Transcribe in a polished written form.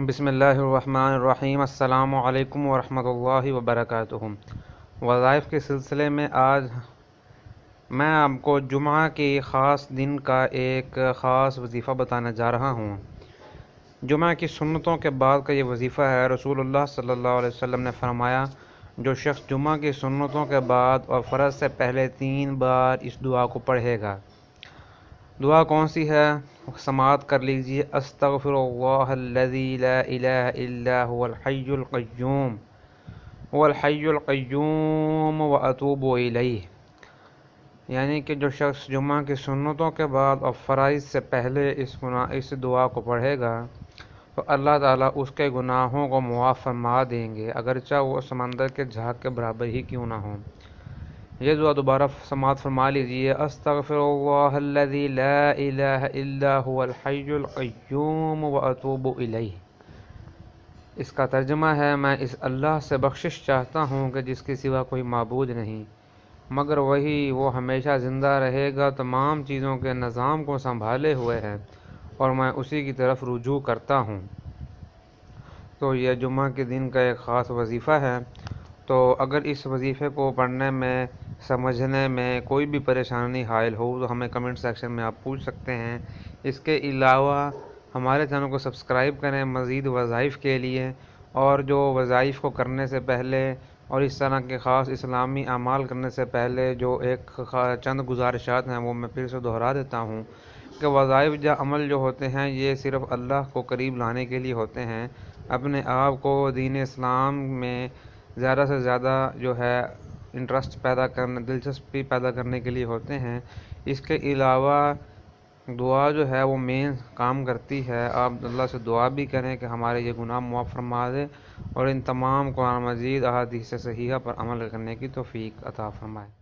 بسم اللہ الرحمن الرحیم۔ السلام علیکم ورحمۃ اللہ وبرکاتہ۔ وظائف کے سلسلے میں آج میں آپ کو جمعہ کے خاص دن کا ایک خاص وظیفہ بتانے جا رہا ہوں۔ جمعہ کی سنتوں کے بعد کا یہ وظیفہ ہے۔ رسول اللہ صلی اللہ علیہ وسلم نے فرمایا، جو شخص جمعہ کی سنتوں کے بعد اور فرض سے پہلے 3 بار اس دعا کو پڑھے گا۔ دعا کون سی ہے؟ سماعت کر لیجیے۔ استغفر اللہ الذی لا الہ الا هو الحی القیوم واتوب الیہ۔ یعنی کہ جو شخص جمعہ کی سنتوں کے بعد اور فرائض سے پہلے اس دعا کو پڑھے گا تو اللہ تعالیٰ اس کے گناہوں کو معاف فرما دیں گے، اگرچہ وہ سمندر کے جھاگ کے برابر ہی کیوں نہ ہوں۔ یہ دعا دوبارہ سماعت فرما لیجیے۔ استغفر اللہ الذی لا الہ الا هو الحی القیوم واتوب الیہ۔ اس کا ترجمہ ہے، میں اس اللہ سے بخشش چاہتا ہوں کہ جس کے سوا کوئی معبود نہیں مگر وہی، وہ ہمیشہ زندہ رہے گا، تمام چیزوں کے نظام کو سنبھالے ہوئے ہے، اور میں اسی کی طرف رجوع کرتا ہوں۔ تو یہ جمعہ کے دن کا ایک خاص وظیفہ ہے۔ تو اگر اس وظیفے کو پڑھنے میں، سمجھنے میں کوئی بھی پریشانی حائل ہو تو ہمیں کمنٹ سیکشن میں آپ پوچھ سکتے ہیں۔ اس کے علاوہ ہمارے چینل کو سبسکرائب کریں مزید وظائف کے لیے، اور جو وظائف کو کرنے سے پہلے اور اس طرح کے خاص اسلامی اعمال کرنے سے پہلے جو چند گزارشات ہیں وہ میں پھر سے دہرا دیتا ہوں کہ وظائف یا عمل جو ہوتے ہیں یہ صرف اللہ کو قریب لانے کے لیے ہوتے ہیں، اپنے آپ کو دین اسلام میں زیادہ سے زیادہ جو ہے انٹرسٹ پیدا کرنے، دلچسپی پیدا کرنے کے لیے ہوتے ہیں۔ اس کے علاوہ دعا جو ہے وہ مین کام کرتی ہے۔ آپ اللہ سے دعا بھی کریں کہ ہمارے یہ گناہ معاف فرما دے اور ان تمام قرآن مجید احادیث صحیحہ پر عمل کرنے کی توفیق عطا فرمائے۔